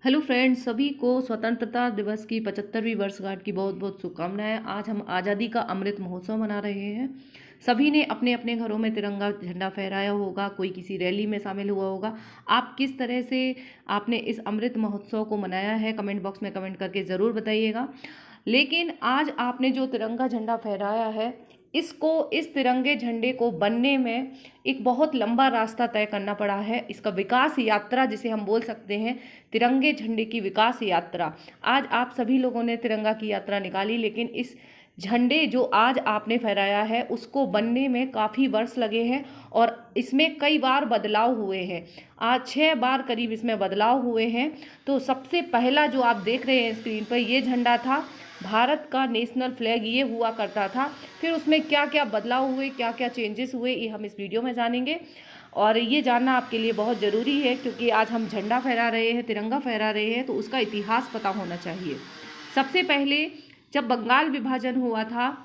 Hello friends, सभी को स्वतंत्रता दिवस की 75वीं वर्षगांठ की बहुत बहुत शुभकामनाएं। आज हम आज़ादी का अमृत महोत्सव मना रहे हैं। सभी ने अपने अपने घरों में तिरंगा झंडा फहराया होगा, कोई किसी रैली में शामिल हुआ होगा। आप किस तरह से आपने इस अमृत महोत्सव को मनाया है, कमेंट बॉक्स में कमेंट करके ज़रूर बताइएगा। लेकिन आज आपने जो तिरंगा झंडा फहराया है, इस तिरंगे झंडे को बनने में एक बहुत लंबा रास्ता तय करना पड़ा है। इसका विकास यात्रा जिसे हम बोल सकते हैं, तिरंगे झंडे की विकास यात्रा। आज आप सभी लोगों ने तिरंगा की यात्रा निकाली, लेकिन इस झंडे जो आज आपने फहराया है उसको बनने में काफ़ी वर्ष लगे हैं और इसमें कई बार बदलाव हुए हैं। आज 6 बार करीब इसमें बदलाव हुए हैं। तो सबसे पहला जो आप देख रहे हैं स्क्रीन पर, ये झंडा था भारत का नेशनल फ्लैग, ये हुआ करता था। फिर उसमें क्या क्या बदलाव हुए, क्या क्या चेंजेस हुए, ये हम इस वीडियो में जानेंगे। और ये जानना आपके लिए बहुत ज़रूरी है क्योंकि आज हम झंडा फहरा रहे हैं, तिरंगा फहरा रहे हैं, तो उसका इतिहास पता होना चाहिए। सबसे पहले जब बंगाल विभाजन हुआ था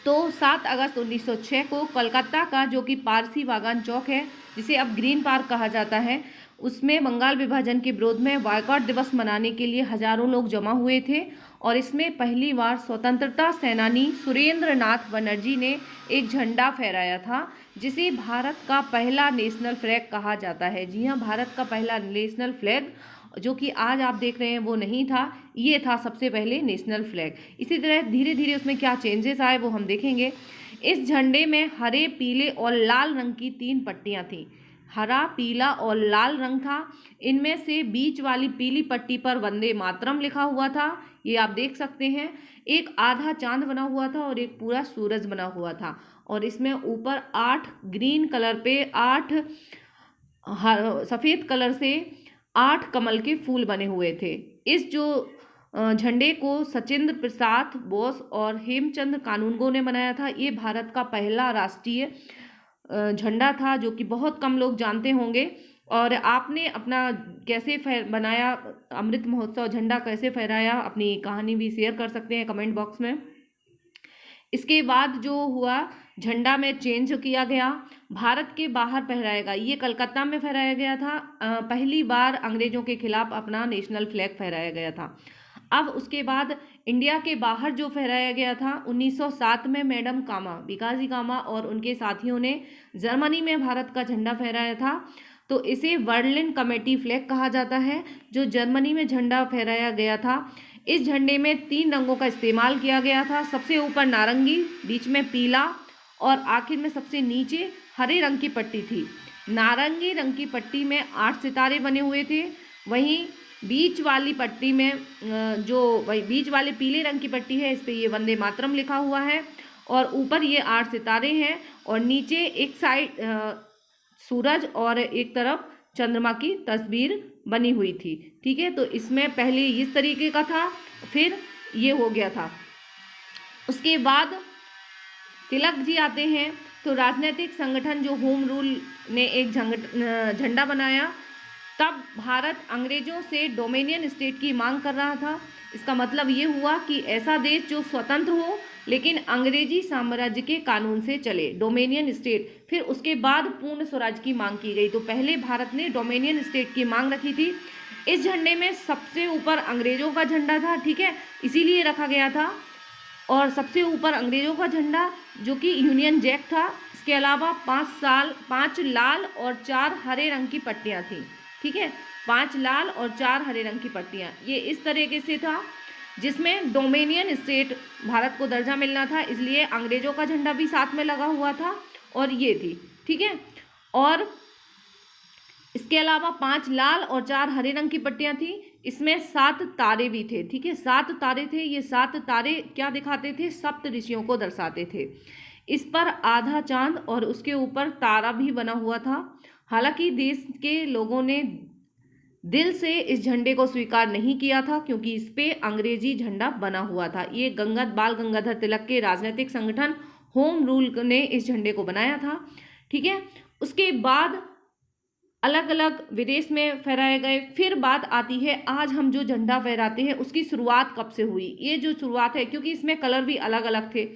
तो 7 अगस्त 1906 को कोलकाता का, जो कि पारसी बागान चौक है, जिसे अब ग्रीन पार्क कहा जाता है, उसमें बंगाल विभाजन के विरोध में बॉयकॉट दिवस मनाने के लिए हजारों लोग जमा हुए थे। और इसमें पहली बार स्वतंत्रता सेनानी सुरेंद्र नाथ बनर्जी ने एक झंडा फहराया था, जिसे भारत का पहला नेशनल फ्लैग कहा जाता है। जी हाँ, भारत का पहला नेशनल फ्लैग, जो कि आज आप देख रहे हैं वो नहीं था, ये था सबसे पहले नेशनल फ्लैग। इसी तरह धीरे धीरे उसमें क्या चेंजेस आए वो हम देखेंगे। इस झंडे में हरे, पीले और लाल रंग की 3 पट्टियां थीं। हरा, पीला और लाल रंग था। इनमें से बीच वाली पीली पट्टी पर वंदे मातरम लिखा हुआ था, ये आप देख सकते हैं। एक आधा चांद बना हुआ था और एक पूरा सूरज बना हुआ था। और इसमें ऊपर 8 ग्रीन कलर पे 8 सफ़ेद कलर से 8 कमल के फूल बने हुए थे। इस जो झंडे को सचिंद्र प्रसाद बोस और हेमचंद कानूनगो ने बनाया था। ये भारत का पहला राष्ट्रीय झंडा था, जो कि बहुत कम लोग जानते होंगे। और आपने अपना कैसे बनाया अमृत महोत्सव झंडा, कैसे फहराया, अपनी कहानी भी शेयर कर सकते हैं कमेंट बॉक्स में। इसके बाद जो हुआ, झंडा में चेंज किया गया, भारत के बाहर फहराया गया। ये कलकत्ता में फहराया गया था। पहली बार अंग्रेजों के खिलाफ अपना नेशनल फ्लैग फहराया गया था। अब उसके बाद इंडिया के बाहर जो फहराया गया था 1907 में, मैडम कामा, विकासी कामा और उनके साथियों ने जर्मनी में भारत का झंडा फहराया था। तो इसे बर्लिन कमेटी फ्लैग कहा जाता है, जो जर्मनी में झंडा फहराया गया था। इस झंडे में 3 रंगों का इस्तेमाल किया गया था। सबसे ऊपर नारंगी, बीच में पीला और आखिर में सबसे नीचे हरे रंग की पट्टी थी। नारंगी रंग की पट्टी में 8 सितारे बने हुए थे। वहीं बीच वाली पट्टी में वही बीच वाले पीले रंग की पट्टी है, इस पे ये वंदे मातरम लिखा हुआ है। और ऊपर ये 8 सितारे हैं और नीचे एक साइड सूरज और एक तरफ चंद्रमा की तस्वीर बनी हुई थी। ठीक है, तो इसमें पहले इस तरीके का था, फिर ये हो गया था। उसके बाद तिलक जी आते हैं। तो राजनीतिक संगठन जो होम रूल ने एक झंडा बनाया। तब भारत अंग्रेजों से डोमिनियन स्टेट की मांग कर रहा था। इसका मतलब ये हुआ कि ऐसा देश जो स्वतंत्र हो लेकिन अंग्रेजी साम्राज्य के कानून से चले, डोमिनियन स्टेट। फिर उसके बाद पूर्ण स्वराज की मांग की गई। तो पहले भारत ने डोमिनियन स्टेट की मांग रखी थी। इस झंडे में सबसे ऊपर अंग्रेजों का झंडा था, ठीक है, इसीलिए रखा गया था। और सबसे ऊपर अंग्रेजों का झंडा, जो कि यूनियन जैक था। इसके अलावा 5 लाल और 4 हरे रंग की पट्टियाँ थीं। ठीक है, 5 लाल और 4 हरे रंग की पट्टियाँ, ये इस तरीके से था, जिसमें डोमिनियन स्टेट भारत को दर्जा मिलना था, इसलिए अंग्रेजों का झंडा भी साथ में लगा हुआ था और ये थी। ठीक है, और इसके अलावा 5 लाल और 4 हरे रंग की पट्टियां थी। इसमें 7 तारे भी थे। ठीक है, 7 तारे थे। ये 7 तारे क्या दिखाते थे? सप्त ऋषियों को दर्शाते थे। इस पर आधा चांद और उसके ऊपर तारा भी बना हुआ था। हालांकि देश के लोगों ने दिल से इस झंडे को स्वीकार नहीं किया था, क्योंकि इस पे अंग्रेजी झंडा बना हुआ था। ये बाल गंगाधर तिलक के राजनीतिक संगठन होम रूल ने इस झंडे को बनाया था। ठीक है, उसके बाद अलग अलग विदेश में फहराए गए। फिर बात आती है, आज हम जो झंडा फहराते हैं उसकी शुरुआत कब से हुई। ये जो शुरुआत है, क्योंकि इसमें कलर भी अलग अलग थे,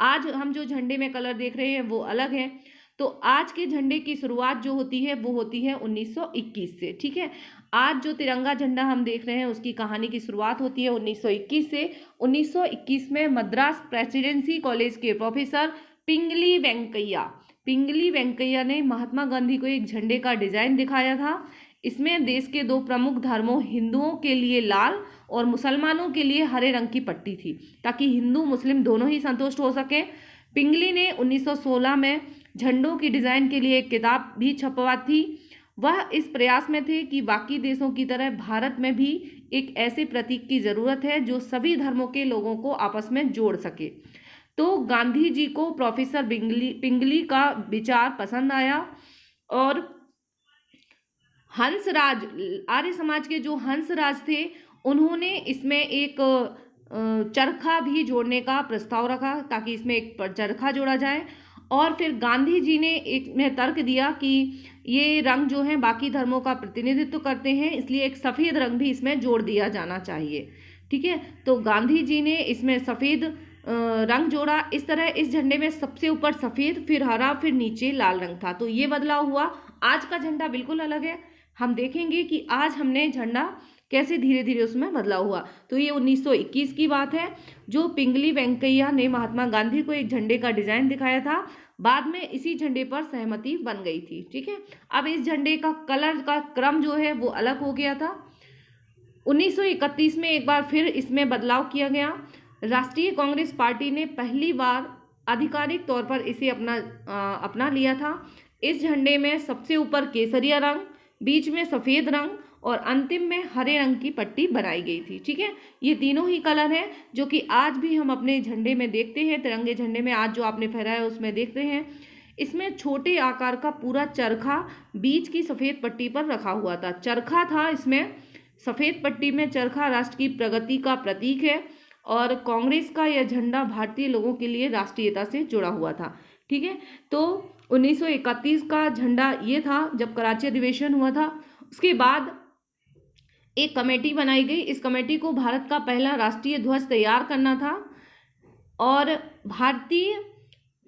आज हम जो झंडे में कलर देख रहे हैं वो अलग है। तो आज के झंडे की शुरुआत जो होती है वो होती है 1921 से। ठीक है, आज जो तिरंगा झंडा हम देख रहे हैं उसकी कहानी की शुरुआत होती है 1921 से। 1921 में मद्रास प्रेसिडेंसी कॉलेज के प्रोफेसर पिंगली वेंकैया ने महात्मा गांधी को एक झंडे का डिजाइन दिखाया था। इसमें देश के दो प्रमुख धर्मों, हिंदुओं के लिए लाल और मुसलमानों के लिए हरे रंग की पट्टी थी, ताकि हिंदू मुस्लिम दोनों ही संतुष्ट हो सके। पिंगली ने 1916 में झंडों की डिजाइन के लिए एक किताब भी छपवा थी। वह इस प्रयास में थे कि बाकी देशों की तरह भारत में भी एक ऐसे प्रतीक की जरूरत है जो सभी धर्मों के लोगों को आपस में जोड़ सके। तो गांधी जी को प्रोफेसर पिंगली का विचार पसंद आया और हंसराज, आर्य समाज के जो हंसराज थे, उन्होंने इसमें एक चरखा भी जोड़ने का प्रस्ताव रखा, ताकि इसमें एक चरखा जोड़ा जाए। और फिर गांधी जी ने एक में तर्क दिया कि ये रंग जो है बाकी धर्मों का प्रतिनिधित्व करते हैं, इसलिए एक सफ़ेद रंग भी इसमें जोड़ दिया जाना चाहिए। ठीक है, तो गांधी जी ने इसमें सफ़ेद रंग जोड़ा। इस तरह इस झंडे में सबसे ऊपर सफ़ेद, फिर हरा, फिर नीचे लाल रंग था। तो ये बदलाव हुआ। आज का झंडा बिल्कुल अलग है। हम देखेंगे कि आज हमने झंडा कैसे धीरे धीरे उसमें बदलाव हुआ। तो ये 1921 की बात है, जो पिंगली वेंकैया ने महात्मा गांधी को एक झंडे का डिजाइन दिखाया था। बाद में इसी झंडे पर सहमति बन गई थी। ठीक है, अब इस झंडे का कलर का क्रम जो है वो अलग हो गया था। 1931 में एक बार फिर इसमें बदलाव किया गया। राष्ट्रीय कांग्रेस पार्टी ने पहली बार आधिकारिक तौर पर इसे अपना लिया था। इस झंडे में सबसे ऊपर केसरिया रंग, बीच में सफ़ेद रंग और अंतिम में हरे रंग की पट्टी बनाई गई थी। ठीक है, ये तीनों ही कलर हैं जो कि आज भी हम अपने झंडे में देखते हैं। तिरंगे झंडे में आज जो आपने फहराया है उसमें देखते हैं। इसमें छोटे आकार का पूरा चरखा बीच की सफ़ेद पट्टी पर रखा हुआ था। चरखा था इसमें, सफ़ेद पट्टी में चरखा राष्ट्र की प्रगति का प्रतीक है और कांग्रेस का यह झंडा भारतीय लोगों के लिए राष्ट्रीयता से जुड़ा हुआ था। ठीक है, तो 1931 का झंडा ये था जब कराची अधिवेशन हुआ था। उसके बाद एक कमेटी बनाई गई। इस कमेटी को भारत का पहला राष्ट्रीय ध्वज तैयार करना था और भारतीय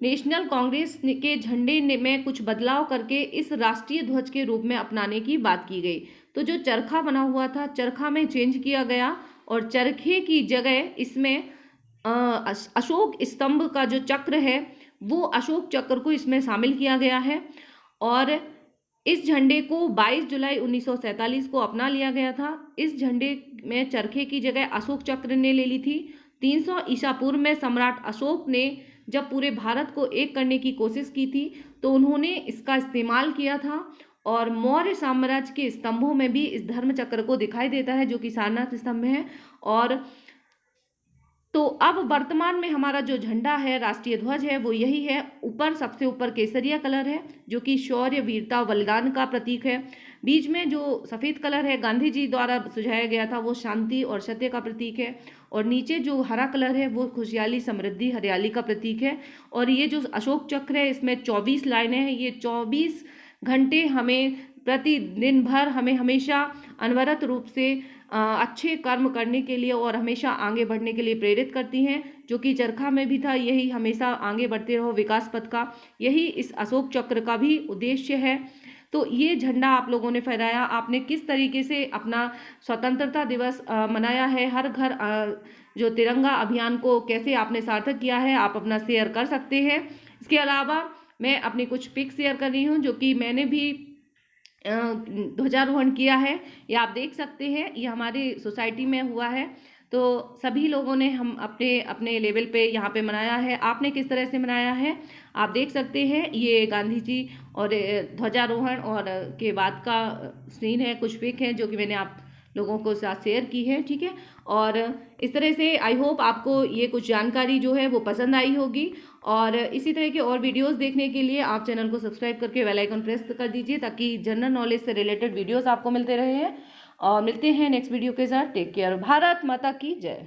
नेशनल कांग्रेस के झंडे में कुछ बदलाव करके इस राष्ट्रीय ध्वज के रूप में अपनाने की बात की गई। तो जो चरखा बना हुआ था, चरखा में चेंज किया गया और चरखे की जगह इसमें अशोक स्तंभ का जो चक्र है वो अशोक चक्र को इसमें शामिल किया गया है। और इस झंडे को 22 जुलाई 1947 को अपना लिया गया था। इस झंडे में चरखे की जगह अशोक चक्र ने ले ली थी। 300 ईसा पूर्व में सम्राट अशोक ने जब पूरे भारत को एक करने की कोशिश की थी तो उन्होंने इसका इस्तेमाल किया था और मौर्य साम्राज्य के स्तंभों में भी इस धर्म चक्र को दिखाई देता है, जो कि सारनाथ स्तंभ है। और तो अब वर्तमान में हमारा जो झंडा है, राष्ट्रीय ध्वज है, वो यही है। ऊपर सबसे ऊपर केसरिया कलर है जो कि शौर्य, वीरता, बलिदान का प्रतीक है। बीच में जो सफ़ेद कलर है गांधी जी द्वारा सुझाया गया था, वो शांति और सत्य का प्रतीक है। और नीचे जो हरा कलर है वो खुशहाली, समृद्धि, हरियाली का प्रतीक है। और ये जो अशोक चक्र है इसमें 24 लाइनें हैं। ये 24 घंटे हमें प्रतिदिन भर हमें हमेशा अनवरत रूप से अच्छे कर्म करने के लिए और हमेशा आगे बढ़ने के लिए प्रेरित करती हैं, जो कि चरखा में भी था। यही हमेशा आगे बढ़ते रहो विकास पथ का, यही इस अशोक चक्र का भी उद्देश्य है। तो ये झंडा आप लोगों ने फहराया। आपने किस तरीके से अपना स्वतंत्रता दिवस मनाया है, हर घर जो तिरंगा अभियान को कैसे आपने सार्थक किया है, आप अपना शेयर कर सकते हैं। इसके अलावा मैं अपनी कुछ पिक शेयर कर रही हूँ जो कि मैंने भी ध्वजारोहण किया है। ये आप देख सकते हैं, ये हमारी सोसाइटी में हुआ है। तो सभी लोगों ने हम अपने अपने लेवल पे यहाँ पे मनाया है। आपने किस तरह से मनाया है आप देख सकते हैं। ये गांधी जी और ध्वजारोहण और के बाद का सीन है, कुछ पिक है जो कि मैंने आप लोगों को साथ शेयर की है। ठीक है, और इस तरह से आई होप आपको ये कुछ जानकारी जो है वो पसंद आई होगी। और इसी तरह के और वीडियोस देखने के लिए आप चैनल को सब्सक्राइब करके बेल आइकन प्रेस कर दीजिए, ताकि जनरल नॉलेज से रिलेटेड वीडियोस आपको मिलते रहे हैं। और मिलते हैं नेक्स्ट वीडियो के साथ। Take care. भारत माता की जय।